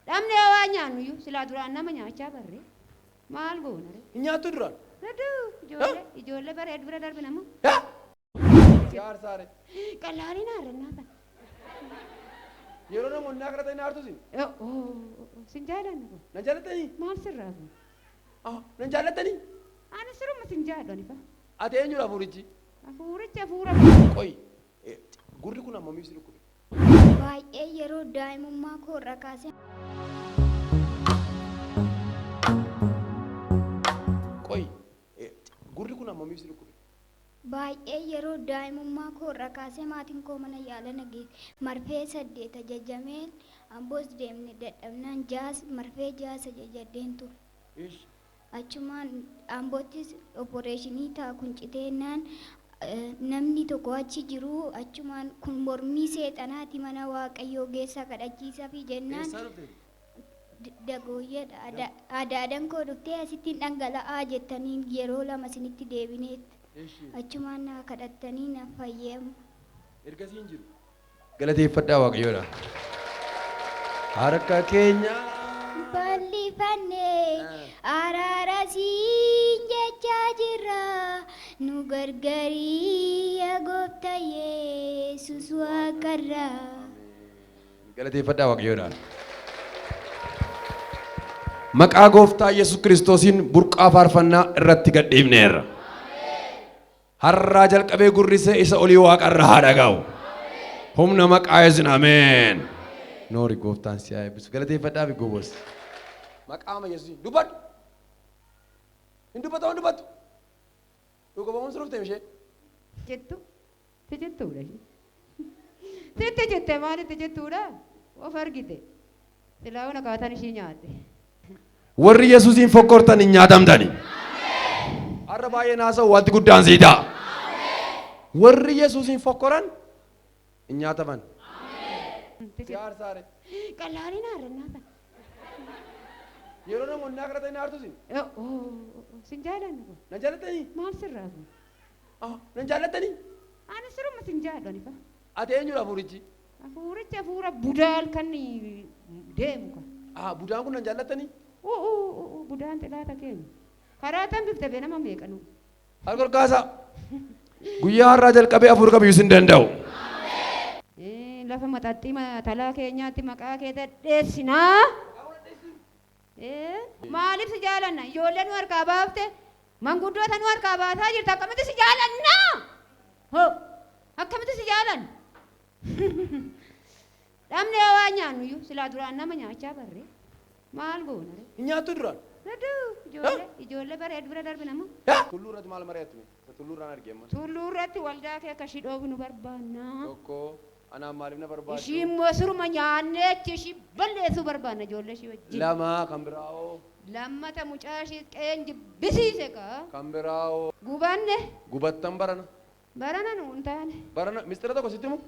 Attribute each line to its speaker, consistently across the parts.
Speaker 1: Dhamni waa nyaannu iyyuu silaa duraan nama nyaachaa barree maal goona ree?
Speaker 2: Nyaattu duraan.
Speaker 1: Ijoollee bareedu bira darbe namu.
Speaker 2: Jaarsaare.
Speaker 1: Qallaaliin haarannaa kana.
Speaker 2: Yeroo namoonni akka ta'e naartu sin.
Speaker 1: Sin jaalanna kun.
Speaker 2: Na jaalatanii?
Speaker 1: Maal sirraa kun?
Speaker 2: Na jaalatanii?
Speaker 1: Ani siruma sin jaalladhu fa.
Speaker 2: Ati eenyudha hafuurichi?
Speaker 1: Hafuurichi hafuura.
Speaker 2: Qoy. Gurri kun amma miibsi dhukkube.
Speaker 3: Baay'ee yeroo daa'imummaa koo irraa kaasee.
Speaker 2: Qoy. Gurri kun amma miibsi dhukkube.
Speaker 3: Baay'ee yeroo daa'imummaa koo irraa kaasee maatiin koo mana yaala nageesse marfee 8 ajajameen amboos deemne dadhabnaan marfee 6 ajajadheen ture. Achumaan amboottis opereeshinii ta'a kunciteennaan namni tokko achi jiru achumaan kun mormii seexanaati mana waaqayyoo geessaa kadhachiisaa fi jennaan dagooyyeedha adaadan koo dhuftee asittiin dhangala'aa jettanii yeroo lama isinitti deebineetti achumaan na kadhattanii na fayyamu.
Speaker 2: Ergasiin jiru. Galateeffadhaa waaqayyoodha. Harka keenya
Speaker 3: bal'ifannee araara siin jechaa jirra nu gargaarii yaa gooftaa Yesuus waaqarra.
Speaker 2: Galateeffadhaa waaqayyoodha. Maqaa gooftaa Yesuus Kiristoosiin burqaa faarfannaa irratti gadhiifneerra. Har'aa jalqabee gurrisee isa olii waaqarra haa dhaga'u. Humna maqaa Yesuusiin ameen. Noori gooftaan si haa eebbisu. Galateeffadhaa fi gowwoos. Maqaama Yesuusiin dubbadhu. Hin dubbattu. Dhugabamuun siruuf ta'e ishee.
Speaker 1: Jettu. Jettuudha. Sitti jettee maalitti jettuudha? Of argite. Silaa ona kaatan ishii nyaatte.
Speaker 2: Warri Yesuusiin fokkortan hin nyaatamtani. Har'a baay'ee naasa'u wanti guddaan sii ta'a. Warri Yesuusiin fokkoran hin nyaataman. Jaarsaare.
Speaker 1: Qallaaliin haarannaa kana.
Speaker 2: Yeroo namoonni akka ta'e naartu sin.
Speaker 1: Sin jaalanna kun.
Speaker 2: Na jaalatanii?
Speaker 1: Maal sirraa kun?
Speaker 2: Na jaalatanii?
Speaker 1: Ani siruma sin jaalladhu fa.
Speaker 2: Ati eenyudha hafuurichi?
Speaker 1: Hafuurichi hafuura budaa halkan deemu kan.
Speaker 2: Budaan kun na jaalatanii?
Speaker 1: Budaan xilaata keenya. Karaa tan bifte bee nama meeqanu.
Speaker 2: Harka kaasaa. Guyyaa har'aa jalqabee hafuura kamiyyuu sin danda'u.
Speaker 1: Lafa maxaxxii talaa keenyaatti maqaa kee dhadheessinaa. Maaliif si jaalanna? Ijoollee nu harkaa baafte manguddoota nu harkaa baasaa jirta akkamitti si jaalanna? Akkamitti si jaalanna? Dhamni waa nyaannu iyyuu silaa duraan nama nyaachaa barree maal goona ree?
Speaker 2: Nyaattu duraan.
Speaker 1: Ijoollee bareedu bira darbe namu.
Speaker 2: Tulluu irratti maal mari'attu? Tulluu irraan argeemma.
Speaker 1: Tulluu irratti waldaa kee akka ishii dhoobu nu barbaanna.
Speaker 2: Tokko anaan maaliif na barbaadu?
Speaker 1: Ishii immoo suruma nyaannee ishii balleessuu barbaanna ijoollee ishii wajjin.
Speaker 2: Lama kan biraawoo.
Speaker 1: Lammata mucaa ishii qeen jibbisiise kaa.
Speaker 2: Kan biraawoo.
Speaker 1: Gubanne.
Speaker 2: Gubattan barana.
Speaker 1: Barana nu hin taane.
Speaker 2: Barana mistira tokko sitti himu?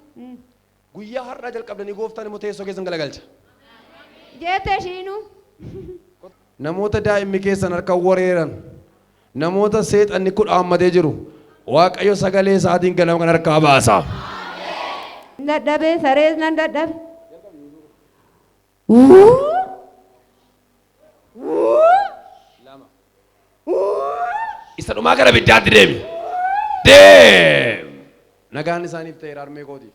Speaker 2: Guyyaa har'aa jalqabdanii gooftaan immoo teessoo keessan galagalcha.
Speaker 1: Jeete ishiinu.
Speaker 2: Namoota daa'imni keessan harka wareeran namoota seexanni kudha hammatee jiru waaqayyo sagalee isaatiin ganama kan harkaa baasa.
Speaker 1: Dadhabee sarees nan dadhabe.
Speaker 2: Isa dhumaa gara biddaatti deemi. Deem. Nagaan isaaniif ta'e harmee kootiif.